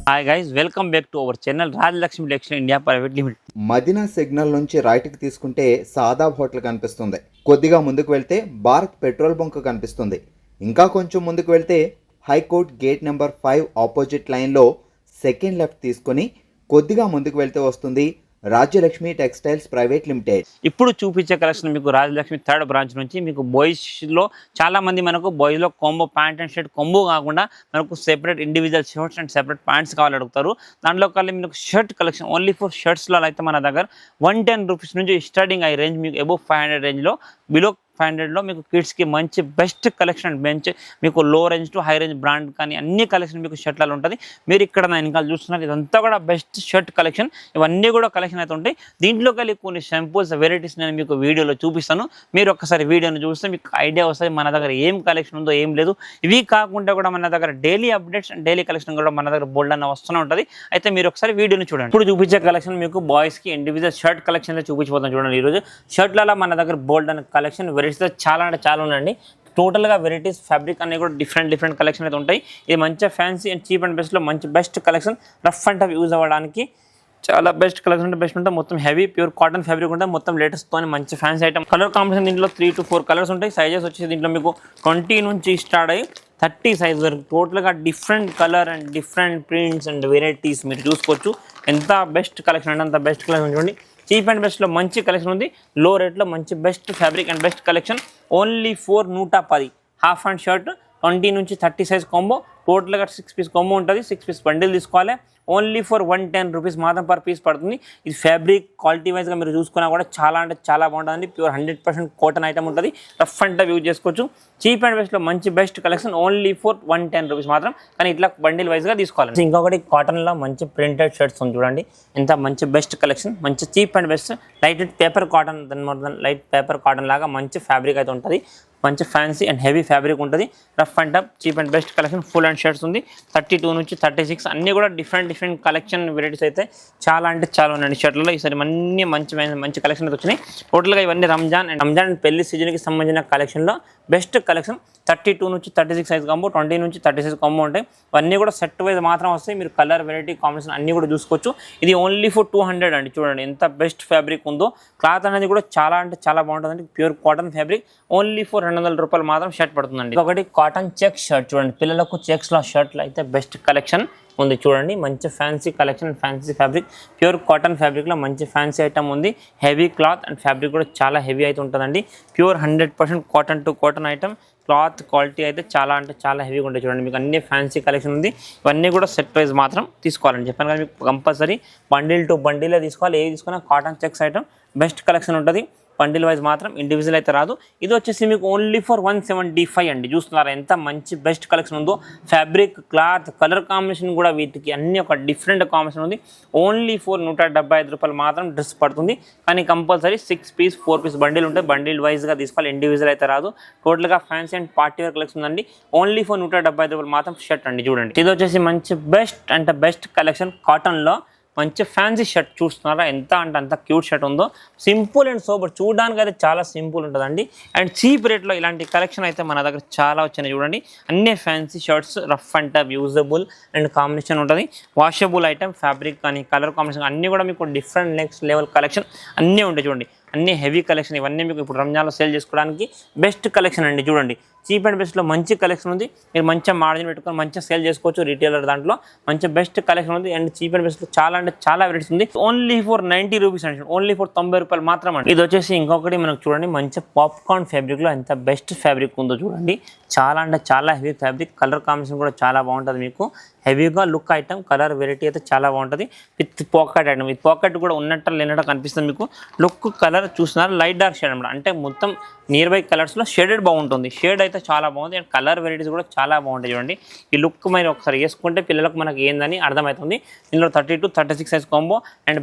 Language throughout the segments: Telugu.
Hi guys, welcome back to our channel Rajalakshmi textile India private limited. Madina signal నుంచి రైట్కి తీసుకుంటే సాదాబ్ హోటల్ కనిపిస్తుంది. కొద్దిగా ముందుకు వెళ్తే భారత్ పెట్రోల్ బంక్ కనిపిస్తుంది. ఇంకా కొంచెం ముందుకు వెళ్తే హైకోర్ట్ గేట్ నెంబర్ 5 ఆపోజిట్ లైన్లో సెకండ్ లెఫ్ట్ తీసుకొని కొద్దిగా ముందుకు వెళ్తే వస్తుంది రాజ్యలక్ష్మి టెక్స్టైల్స్ ప్రైవేట్ లిమిటెడ్. ఇప్పుడు చూపించే కలెక్షన్ మీకు రాజలక్ష్మి థర్డ్ బ్రాంచ్ నుంచి మీకు బాయ్స్లో చాలా మంది మనకు బాయ్స్లో combo pant and shirt combo కాకుండా మనకు separate individual shirts and separate pants కావాలి అడుగుతారు. దాంట్లో కలిసి మీకు షర్ట్ కలెక్షన్ ఓన్లీ ఫర్ షర్ట్స్లో అయితే మన దగ్గర 110 రూపీస్ నుంచి స్టార్టింగ్ అయ్యే రేంజ్ మీకు అబోవ్ 500 రేంజ్లో, బిలో 500లో మీకు కిడ్స్కి మంచి బెస్ట్ కలెక్షన్ అండ్ మీకు లో range to high range brand కానీ అన్ని కలెక్షన్ మీకు షర్ట్లలో ఉంటుంది. మీరు ఇక్కడ నా వెనకాల చూస్తున్నారు, ఇదంతా కూడా బెస్ట్ షర్ట్ కలెక్షన్. ఇవన్నీ కూడా కలెక్షన్ అయితే ఉంటాయి. దీంట్లో కలిగి కొన్ని షాంపూస్ వెరైటీస్ నేను మీకు వీడియోలో చూపిస్తాను. మీరు ఒక్కసారి వీడియోని చూస్తే మీకు ఐడియా వస్తుంది మన దగ్గర ఏం కలెక్షన్ ఉందో ఏం లేదు. ఇవి కాకుండా కూడా మన దగ్గర daily updates and daily collection కూడా మన దగ్గర బోల్డ్ అన్న వస్తూనే ఉంటుంది. అయితే మీరు ఒకసారి వీడియోని చూడండి. ఇప్పుడు చూపించే కలెక్షన్ మీకు బాయ్స్కి ఇండివిజువల్ షర్ట్ కలెక్షన్లో చూపించిపోతాను చూడండి. ఈరోజు షర్ట్లలో మన దగ్గర బోల్డ్ అనే కలెక్షన్ వెరైటీస్ చాలా అంటే చాలా ఉందండి. టోటల్గా వెరైటీస్ ఫ్యాబ్రిక్ అన్నీ కూడా డిఫరెంట్ కలెక్షన్ అయితే ఉంటాయి. ఇది మంచిగా ఫ్యాన్సీ అండ్ చీప్ అండ్ బెస్ట్లో మంచి best collection. Rough and tough use అవ్వడానికి చాలా బెస్ట్ కలెక్షన్ అంటే బెస్ట్ ఉంటుంది. మొత్తం హెవీ ప్యూర్ కాటన్ ఫ్యాబ్రిక్ ఉంటుంది. మొత్తం లేటెస్ట్తో మంచి ఫ్యాన్సీ ఐటమ్. కలర్ కాంబినేషన్ దీంట్లో 3 to 4 కలర్స్ ఉంటాయి. సైజెస్ వచ్చేసి దీంట్లో మీకు 20 నుంచి స్టార్ట్ అయ్యి 30 సైజ్ వరకు టోటల్గా different colour and different prints and varieties మీరు చూసుకోవచ్చు. ఎంత బెస్ట్ కలెక్షన్ అంటే అంత బెస్ట్ కలెక్షన్ చూడండి. చీప్ అండ్ బెస్ట్లో మంచి కలెక్షన్ ఉంది. లో రేట్లో మంచి best fabric and best collection. Only 110 half and shirt 20 నుంచి 30 సైజ్ కాంబో. టోటల్గా 6 పీస్ కాంబో ఉంటుంది. 6 పీస్ బండిల్ తీసుకోవాలి. ఓన్లీ ఫర్ 110 రూపీస్ మాత్రం పర్ పీస్ పడుతుంది. ఇది ఫ్యాబ్రిక్ క్వాలిటీ వైజ్గా మీరు చూసుకున్నా కూడా చాలా అంటే చాలా బాగుంటుంది. ప్యూర్ 100% కాటన్ ఐటమ్ ఉంటుంది. రఫ్ అండ్ టఫ్ యూజ్ చేసుకోవచ్చు. చీప్ అండ్ బెస్ట్లో మంచి best collection only for 110 rupees మాత్రం. కానీ ఇట్లా బండిల్ వైజ్గా తీసుకోవాలి. ఇంకొకటి కాటన్లో మంచి ప్రింటెడ్ షర్ట్స్ ఉంది చూడండి. ఎంత మంచి బెస్ట్ కలెక్షన్. మంచి cheap and best light paper cotton, light paper cotton లాగా మంచి ఫ్యాబ్రిక్ అయితే ఉంటుంది. మంచి ఫ్యాన్సీ అండ్ హెవీ ఫ్యాబ్రిక్ ఉంటుంది. Rough and tough cheap and best collection. Full and shirts ఉంది. 32 నుంచి 36 అన్నీ కూడా డిఫరెంట్ కలెక్షన్ వెరైటీస్ అయితే చాలా అంటే చాలా ఉన్నాయండి షర్ట్లలో. ఈసారి అన్ని మంచి కలెక్షన్ అయితే వచ్చినాయి. టోటల్గా ఇవన్నీ రంజాన్ అండ్ పెళ్లి సీజన్కి సంబంధించిన కలెక్షన్లో బెస్ట్ కలెక్షన్. 32 నుంచి 36 సైజ్ కాంబో, 20 నుంచి 30 సైజ్ కాంబో ఉంటాయి. ఇవన్నీ కూడా సెట్ వైజ్ మాత్రం వస్తాయి. మీరు కలర్ వెరైటీ కాంబినేషన్ అన్నీ కూడా చూసుకోవచ్చు. ఇది ఓన్లీ ఫర్ 200 అండి. చూడండి ఎంత బెస్ట్ ఫ్యాబ్రిక్ ఉందో. క్లాత్ అనేది కూడా చాలా అంటే చాలా బాగుంటుందండి. Pure cotton fabric. Only for 200 రూపాయలు మాత్రం షర్ట్ పడుతుందండి. ఒకటి కాటన్ చెక్ షర్ట్ చూడండి. పిల్లలకు చెక్స్లో షర్ట్లు అయితే బెస్ట్ కలెక్షన్ ఉంది చూడండి. మంచి fancy collection, fancy fabric, pure cotton ఫ్యాబ్రిక్లో మంచి ఫ్యాన్సీ ఐటమ్ ఉంది. హెవీ క్లాత్ అండ్ ఫ్యాబ్రిక్ కూడా చాలా హెవీ అయితే ఉంటుందండి. Pure 100% cotton to cotton item. Cloth quality అయితే చాలా అంటే చాలా హెవీగా ఉంటాయి చూడండి. మీకు అన్ని ఫ్యాన్సీ కలెక్షన్ ఉంది. ఇవన్నీ కూడా సెట్ వైజ్ మాత్రం తీసుకోవాలని చెప్పాను కదా. మీకు కంపల్సరీ బండిల్ టు బండిలే తీసుకోవాలి. ఏది తీసుకున్నా cotton checks item best collection ఉంటుంది. బండిల్ వైజ్ మాత్రం ఇండివిజువల్ అయితే రాదు. ఇది వచ్చేసి మీకు ఓన్లీ ఫర్ 175 అండి. చూస్తున్నారా ఎంత మంచి బెస్ట్ కలెక్షన్ ఉందో. ఫ్యాబ్రిక్, క్లాత్, కలర్ కాంబినేషన్ కూడా వీటికి అన్ని ఒక డిఫరెంట్ కాంబినేషన్ ఉంది. ఓన్లీ ఫర్ 175 రూపాయలు మాత్రం డ్రెస్ పడుతుంది. కానీ కంపల్సరీ 6 పీస్ 4 పీస్ బండిల్ ఉంటాయి. బండిల్ వైజ్గా తీసుకోవాలి. ఇండివిజువల్ అయితే రాదు. టోటల్గా fancy and party wear collection ఉందండి. ఓన్లీ ఫర్ 175 రూపాయలు మాత్రం షర్ట్ అండి. చూడండి ఇది వచ్చేసి మంచి బెస్ట్ అంటే బెస్ట్ కలెక్షన్ కాటన్లో. మంచి ఫ్యాన్సీ షర్ట్ చూస్తున్నారా ఎంత అంటే అంత క్యూట్ షర్ట్ ఉందో. సింపుల్ అండ్ సోబర్, చూడడానికి అయితే చాలా సింపుల్ ఉంటుందండి. అండ్ చీప్ రేట్లో ఇలాంటి కలెక్షన్ అయితే మన దగ్గర చాలా వచ్చినాయి చూడండి. అన్ని fancy shirts rough and tough usable and combination ఉంటుంది. వాషబుల్ ఐటమ్, ఫ్యాబ్రిక్ కానీ కలర్ కాంబినేషన్ అన్నీ కూడా మీకు డిఫరెంట్ నెక్స్ట్ లెవెల్ కలెక్షన్ అన్నీ ఉంటాయి చూడండి. అన్ని హెవీ కలెక్షన్. ఇవన్నీ మీకు ఇప్పుడు రంజాన్లో సేల్ చేసుకోవడానికి బెస్ట్ కలెక్షన్ అండి. చూడండి చీప్ అండ్ బెస్ట్లో మంచి కలెక్షన్ ఉంది. మీరు మంచిగా మార్జిన్ పెట్టుకొని మంచిగా సేల్ చేసుకోవచ్చు. రీటైలర్ దాంట్లో మంచి బెస్ట్ కలెక్షన్ ఉంది. అండ్ చీప్ అండ్ బెస్ట్లో చాలా అంటే చాలా వెరైటీస్ ఉంది. ఓన్లీ ఫర్ 90 రూపీస్ అండి. ఓన్లీ ఫర్ 90 రూపాయలు మాత్రం అండి. ఇది వచ్చేసి ఇంకొకటి మనకు చూడండి మంచి పాప్కార్న్ ఫ్యాబ్రిక్లో ఎంత బెస్ట్ ఫ్యాబ్రిక్ ఉందో చూడండి. చాలా అంటే చాలా హెవీ ఫ్యాబ్రిక్. కలర్ కాంబినేషన్ కూడా చాలా బాగుంటుంది. మీకు హెవీగా లుక్ ఐటమ్, కలర్ వెరైటీ అయితే చాలా బాగుంటుంది. With pocket item. With pocket కూడా ఉన్నట్టు లేనట్టు కనిపిస్తుంది మీకు. లుక్ కలర్ చూస్తున్నారు లైట్ డార్క్ షేడ్ అనమాట. అంటే మొత్తం నియర్ బై కలర్స్లో షేడెడ్ బాగుంటుంది. షేడ్ అయితే చాలా బాగుంది. అండ్ కలర్ వెరైటీస్ కూడా చాలా బాగుంటాయి చూడండి. ఈ లుక్ మీరు ఒకసారి వేసుకుంటే పిల్లలకు మనకి ఏందని అర్థమవుతుంది. ఇందులో 30 to 36 size combo and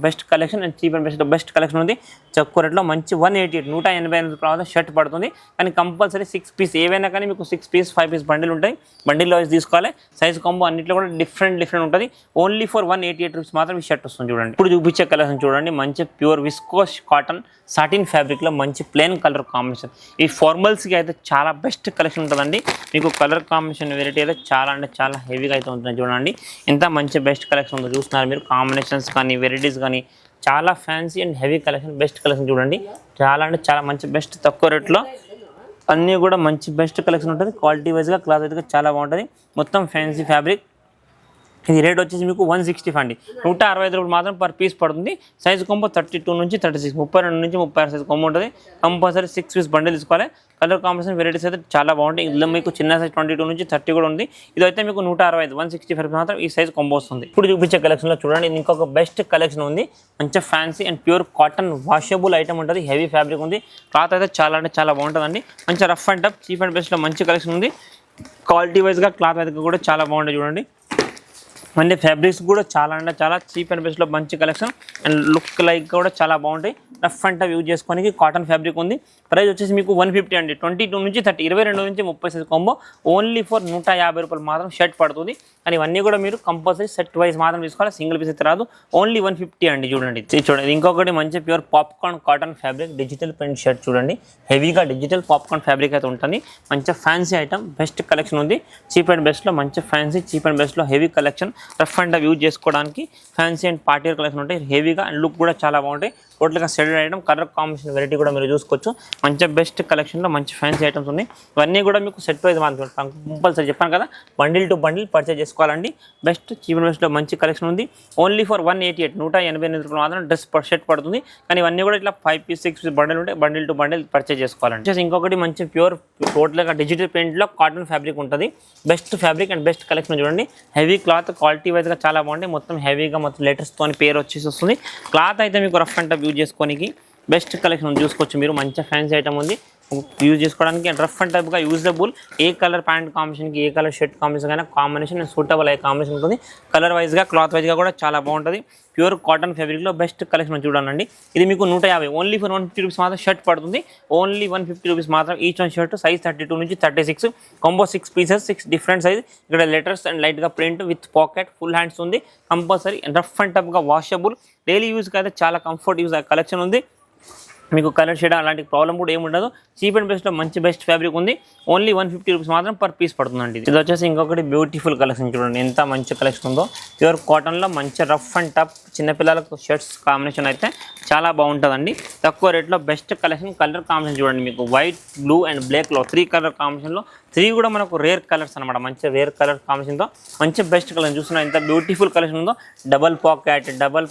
best collection and cheap and best collection ఉంది. తక్కువ రేట్లో మంచి 188 రూపాయలు షర్ట్ పడుతుంది. కానీ కంపల్సరీ 6 పీస్ ఏవైనా కానీ మీకు 6 పీస్ 5 పీస్ బండిల్ ఉంటాయి. బండిల్లో తీసుకోవాలి. సైజ్ కాంబో అన్నింటిలో కూడా డిఫరెంట్ ఉంటుంది. ఓన్లీ ఫర్ 188 రూపీస్ మాత్రం ఈ షర్ట్ వస్తుంది చూడండి. ఇప్పుడు చూపించే కలెక్షన్ చూడండి. మంచి ప్యూర్ విస్ విస్కోస్ కాటన్ సాటిన్ ఫ్యాబ్రిక్లో మంచి ప్లెయిన్ కలర్ కాంబినేషన్. ఈ ఫార్మల్స్కి అయితే చాలా బెస్ట్ కలెక్షన్ ఉంటుందండి. మీకు కలర్ కాంబినేషన్ వెరైటీ అయితే చాలా అంటే చాలా హెవీగా అయితే ఉంటుంది. చూడండి ఎంత మంచి బెస్ట్ కలెక్షన్ ఉందో చూస్తున్నారు మీరు. కాంబినేషన్స్ కానీ వెరైటీస్ కానీ చాలా fancy and heavy collection, best collection చూడండి. చాలా అంటే చాలా మంచి బెస్ట్ తక్కువ రేట్లో అన్నీ కూడా మంచి బెస్ట్ కలెక్షన్ ఉంటుంది. క్వాలిటీ వైజ్గా క్లాత్ వైజ్గా చాలా బాగుంటుంది. మొత్తం ఫ్యాన్సీ ఫ్యాబ్రిక్. ఇది రేట్ వచ్చేసి మీకు 165 అండి. 165 రూపాయలు మాత్రం పర్ పీస్ పడుతుంది. సైజు కొంబో 32 నుంచి 36, 32 నుంచి 36 సైజ్ కొంబో ఉంటుంది. కంపల్సరీ 6 పీస్ బండిల్ తీసుకోవాలి. కలర్ కాంబినేషన్ వెరైటీస్ అయితే చాలా బాగుంటాయి. ఇందులో మీకు చిన్న సైజ్ 22 నుంచి 30 కూడా ఉంది. ఇది అయితే మీకు 165, 165 మాత్రం ఈ సైజ్ కొంబో వస్తుంది. ఇప్పుడు చూపించే కలెక్షన్లో చూడండి ఇంకొక బెస్ట్ కలెక్షన్ ఉంది. మంచిగా fancy and pure cotton washable item ఉంటుంది. హెవీ ఫ్యాబ్రిక్ ఉంది. క్లాత్ అయితే చాలా అంటే చాలా బాగుంటుందండి. మంచిగా rough and tough cheap and బెస్ట్లో మంచి కలెక్షన్ ఉంది. క్వాలిటీ వైజ్గా క్లాత్ వైజ్గా కూడా చాలా బాగుంటుంది చూడండి. మళ్ళీ ఫ్యాబ్రిక్స్ కూడా చాలా అంటే చాలా చీప్ అండ్ బెస్ట్లో మంచి కలెక్షన్ అండ్ లుక్ లైక్ కూడా చాలా బాగుంటాయి. రఫ్ అండ్ టఫ్ యూజ్ చేసుకోనికి కాటన్ ఫ్యాబ్రిక్ ఉంది. ప్రైస్ వచ్చేసి మీకు 150 అండి. 22 నుంచి 30, 22 నుంచి 30 సైజ్ కాంబో ఓన్లీ ఫర్ 150 రూపాయలు మాత్రం షర్ట్ పడుతుంది. కానీ ఇవన్నీ కూడా మీరు కంపల్సరీ సెట్ వైజ్ మాత్రం తీసుకోవాలి. సింగిల్ పీస్ అయితే రాదు. ఓన్లీ 150 అండి. చూడండి ఇంకొకటి మంచి pure popcorn cotton fabric digital print shirt చూడండి. హెవీగా డిజిటల్ పాప్కార్న్ ఫ్యాబ్రిక్ అయితే ఉంటుంది. మంచి ఫ్యాన్సీ ఐటమ్ బెస్ట్ కలెక్షన్ ఉంది. చీప్ అండ్ బెస్ట్లో మంచి ఫ్యాన్సీ చీప్ అండ్ బెస్ట్లో heavy collection. Rough and use చేసుకోవడానికి ఫ్యాన్సీ అండ్ పార్టీ కలెక్షన్ ఉంటాయి. హెవీగా అండ్ లుక్ కూడా చాలా బాగుంటాయి. టోటల్గా సెటెడ్ ఐటమ్ కలర్ కాంబినేషన్ వెరైటీ కూడా మీరు చూసుకోవచ్చు. మంచి బెస్ట్ కలెక్షన్లో మంచి ఫ్యాన్సీ ఐటమ్స్ ఉన్నాయి. ఇవన్నీ కూడా మీకు సెట్ వైజ్ మాత్రం కంపల్సరీ చెప్పాను కదా, బండిల్ టు బండిల్ పర్చేజ్ చేసుకోవాలండి. బెస్ట్ చీప్ అండ్ బెస్ట్లో మంచి కలెక్షన్ ఉంది. ఓన్లీ ఫర్ 188, 188 రూపాయలు మాత్రం డ్రెస్ షర్ట్ పడుతుంది. కానీ ఇవన్నీ కూడా ఇట్లా 5 పీస్ 6 పీస్ బండిల్ ఉంటే బండిల్ టు బండిల్ పర్చేజ్ చేసుకోవాలండి. ఇంకొకటి మంచి ప్యూర్ టోటల్గా డిజిటల్ ప్రింట్లో కాటన్ ఫ్యాబ్రిక్ ఉంటుంది. Best fabric and best collection చూడండి. హెవీ క్లాత్ క్వాలిటీ వైజ్గా చాలా బాగుంటాయి. మొత్తం హెవీగా మొత్తం లేటెస్ట్తో పేరు వచ్చేసి వస్తుంది. క్లాత్ అయితే మీకు రఫ్ అండ్ టఫ్ యూజ్ చేసుకోనికి బెస్ట్ కలెక్షన్ చూసుకోవచ్చు మీరు. మంచి ఫ్యాన్సీ ఐటమ్ ఉంది యూజ్ చేసుకోవడానికి. అండ్ రఫ్ అండ్ టైప్గా యూజబుల్. ఏ కలర్ ప్యాంట్ కాంబినేషన్కి ఏ కలర్ షర్ట్ కాంబినేషన్ అయినా కాంబినేషన్ సూటబుల్ అయ్యే కాంబినేషన్ ఉంటుంది. కలర్ వైజ్గా క్లాత్ వైజ్గా కూడా చాలా బాగుంటుంది. ప్యూర్ కాటన్ ఫ్యాబ్రిక్లో బెస్ట్ కలెక్షన్ చూడండి. ఇది మీకు 150 ఓన్లీ ఫర్ 150 రూపీస్ మాత్రం షర్ట్ పడుతుంది. ఓన్లీ 150 రూపీస్ మాత్రం ఈచ్ వన్ షర్ట్. సైజ్ 32 నుంచి 36 కాంబో 6 పీసెస్ 6 డిఫరెంట్ సైజ్. ఇక్కడ లెటర్స్ అండ్ లైట్గా print with pocket full hands ఉంది. కంపల్సరీ రఫ్ అండ్ టఫ్గా వాషబుల్ డైలీ యూజ్కి అయితే చాలా కంఫర్ట్ యూజ్ కలెక్షన్ ఉంది. మీకు కలర్ షేడ్ అలాంటి ప్రాబ్లం కూడా ఏమి ఉండదు. చీప్ అండ్ బెస్ట్లో మంచి బెస్ట్ ఫ్యాబ్రిక్ ఉంది. ఓన్లీ 150 రూపీస్ మాత్రం పర్ పీస్ పడుతుందండి. ఇది వచ్చేసి ఇంకొకటి బ్యూటిఫుల్ కలెక్షన్ చూడండి ఎంత మంచి కలెక్షన్ ఉందో. ప్యూర్ కాటన్లో మంచి రఫ్ అండ్ టఫ్ చిన్నపిల్లలకు షర్ట్స్ కాంబినేషన్ అయితే చాలా బాగుంటుందండి. తక్కువ రేట్లో బెస్ట్ కలెక్షన్. కలర్ కాంబినేషన్ చూడండి మీకు వైట్, బ్లూ అండ్ బ్లాక్లో 3 కలర్ కాంబినేషన్లో 3 కూడా మనకు రేర్ కలర్స్ అనమాట. మంచి రేర్ కలర్ కాంబినేషన్తో మంచి బెస్ట్ కలర్ చూస్తున్నా ఎంత బ్యూటిఫుల్ కలెక్షన్ ఉందో. డబల్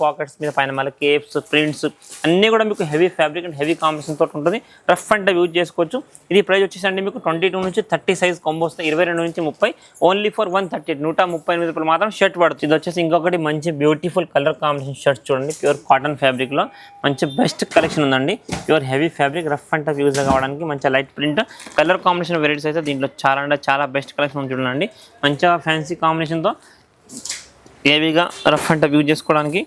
పాకెట్స్ మీద పైన మళ్ళీ కేప్స్ ప్రింట్స్ అన్నీ కూడా మీకు heavy fabric and heavy combination తోటి ఉంటుంది. రఫ్ అండ్ యూజ్ చేసుకోవచ్చు. ఇది ప్రైస్ వచ్చేసండి మీకు 22 నుంచి 30 సైజ్ కాంబో వస్తాయి. 22 నుంచి 30 ఓన్లీ ఫర్ 138, 138 రూపాయలు మాత్రం షర్ట్ పడుతుంది. ఇది వచ్చేసి ఇంకొకటి మంచి బ్యూటిఫుల్ కలర్ కాంబినేషన్ షర్ట్ చూడండి. ప్యూర్ కాటన్ ఫ్యాబ్రిక్లో మంచి బెస్ట్ కలెక్షన్ ఉందండి. Pure heavy fabric rough and tough use కావడానికి మంచి light print colour combination varieties అయితే దీంట్లో చాలా అంటే చాలా బెస్ట్ కలెక్షన్ ఉంది చూడండి. మంచిగా ఫ్యాన్సీ కాంబినేషన్తో హెవీగా రఫ్ అండ్ టఫ్ యూజ్ చేసుకోవడానికి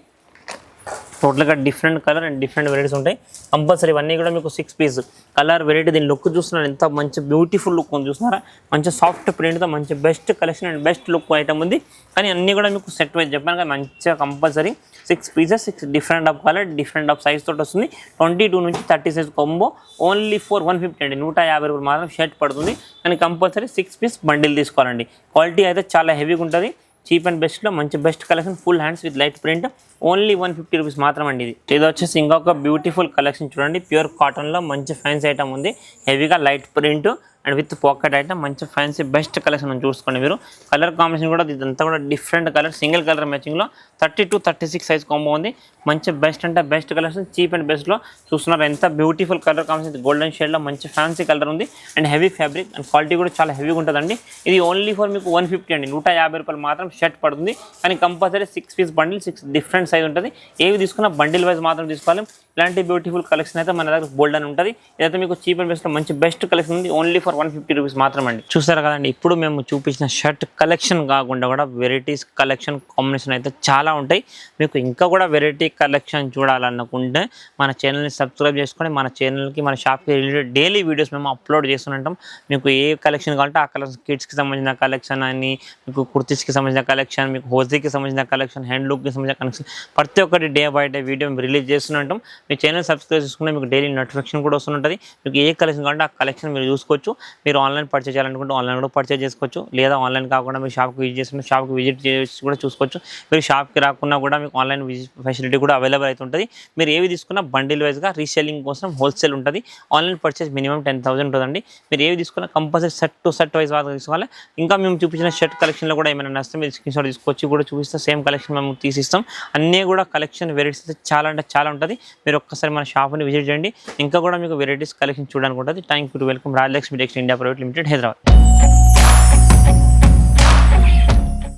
టోటల్గా different colour and different varieties ఉంటాయి. కంపల్సరీ ఇవన్నీ కూడా మీకు 6 పీస్ కలర్ వెరైటీ. దీని లుక్ చూస్తున్నారు ఎంత మంచి బ్యూటిఫుల్ లుక్ ఉంది చూస్తున్నారా. మంచి సాఫ్ట్ ప్రింట్తో మంచి best collection and best look item ఉంది. కానీ అన్నీ కూడా మీకు సెట్ వైజ్ చెప్పాను కదా మంచిగా compulsory 6 pieces 6 different of colour different of size తోటి వస్తుంది. 22 నుంచి 30 సైజ్ కాంబో ఓన్లీ ఫర్ 150 అండి. 150 రూపాయలు మాత్రం షర్ట్ పడుతుంది. కానీ కంపల్సరీ 6 పీస్ బండిల్ తీసుకోవాలండి. క్వాలిటీ అయితే చాలా హెవీగా ఉంటుంది. చీప్ అండ్ బెస్ట్లో మంచి best collection full hands with light print only 150 rupees మాత్రం అండి. ఇది వచ్చేసి ఇంకొక బ్యూటిఫుల్ కలెక్షన్ చూడండి. ప్యూర్ కాటన్లో మంచి ఫ్యాన్సీ ఐటమ్ ఉంది. హెవీగా light print and with pocket item మంచి ఫ్యాన్సీ బెస్ట్ కలెక్షన్ చూసుకోండి మీరు. కలర్ కాంబినేషన్ కూడా ఇదంతా కూడా డిఫరెంట్ కలర్ సింగిల్ కలర్ మ్యాచింగ్లో 32, 36 సైజ్ కాంబో ఉంది. మంచి బెస్ట్ అంటే బెస్ట్ కలెక్షన్ చీప్ అండ్ బెస్ట్లో చూస్తున్నారు ఎంత బ్యూటిఫుల్ కలర్ కాంబినేషన్. గోల్డెన్ షేడ్లో మంచి ఫ్యాన్సీ కలర్ ఉంది and heavy fabric and quality కూడా చాలా హెవీగా ఉంటుందండి. ఇది ఓన్లీ ఫర్ మీకు 150 అండి. 150 రూపాయలు మాత్రం షర్ట్ పడుతుంది. కానీ compulsory 6 piece bundle 6 different size ఉంటుంది. ఏవి తీసుకున్నా బండిల్ వైజ్ మాత్రం తీసుకోవాలి. ఇలాంటి బ్యూటిఫుల్ కలెక్షన్ అయితే మన దగ్గర బోల్డ్ అని ఉంటుంది. ఇదైతే మీకు చీప్ అండ్ బెస్ట్లో మంచి బెస్ట్ కలెక్షన్ ఉంది. ఓన్లీ ఫర్ ఫర్ 150 రూపీస్ మాత్రం అండి. చూసారు కదండి, ఇప్పుడు మేము చూపించిన షర్ట్ కలెక్షన్ కాకుండా కూడా వెరైటీస్ కలెక్షన్ కాంబినేషన్ అయితే చాలా ఉంటాయి. మీకు ఇంకా కూడా వెరైటీ కలెక్షన్ చూడాలనుకుంటే మన ఛానల్ని సబ్స్క్రైబ్ చేసుకొని మన ఛానల్కి మన షాప్కి రిలేటెడ్ డైలీ వీడియోస్ మేము అప్లోడ్ చేస్తుంటాం. మీకు ఏ కలెక్షన్ కావాలంటే ఆ కలెక్షన్, కిడ్స్కి సంబంధించిన కలెక్షన్ అని, మీకు కుర్తీస్కి సంబంధించిన కలెక్షన్, మీకు హోజీకి సంబంధించిన కలెక్షన్, హ్యాండ్లూమ్కి సంబంధించిన కలెక్షన్, ప్రతి ఒక్కటి day by day video release చేస్తుంటాం. మీ ఛానల్ సబ్స్క్రైబ్ చేసుకుంటే మీకు డైలీ నోటిఫికేషన్ కూడా వస్తుంటుంది. మీకు ఏ కలెక్షన్ కావాలంటే ఆ కలెక్షన్ మీరు చూసుకోవచ్చు. మీరు ఆన్లైన్ పర్చేజ్ చేయాలనుకుంటే ఆన్లైన్ కూడా పర్చేజ్ చేసుకోవచ్చు. లేదా ఆన్లైన్ కాకుండా మీరు షాప్కి విజిట్ చేసుకుంటే షాప్కి విజిట్ చేసి కూడా చూసుకోవచ్చు. మీరు షాప్కి రాకున్నా కూడా మీకు ఆన్లైన్ ఫెసిలిటీ కూడా అవైలబుల్ అవుతుంటుంది. మీరు ఏవి తీసుకున్నా బండిల్ వైజ్గా రీసేలింగ్ కోసం హోల్సేల్ ఉంటుంది. ఆన్లైన్ పర్చేజ్ మినిమం 10,000 ఉంటుందండి. మీరు ఏవి తీసుకున్నా compulsory set to set wise తీసుకోవాలి. ఇంకా మేము చూపించిన షర్ట్ కలెక్షన్లో కూడా ఏమైనా నచ్చితే మీరు స్క్రీన్ షాట్ తీసుకొచ్చి కూడా చూపిస్తే సేమ్ కలెక్షన్ మేము తీసిస్తాం. అన్నీ కూడా కలెక్షన్ వెరైటీస్ అయితే చాలా అంటే చాలా ఉంటుంది. మీరు ఒక్కసారి మన షాప్ని విజిట్ చేయండి. ఇంకా కూడా మీకు వెరైటీస్ కలెక్షన్ చూడడానికి ఉంటుంది. Thank you to welcome Rajalakshmi textiles India private limited, Hyderabad.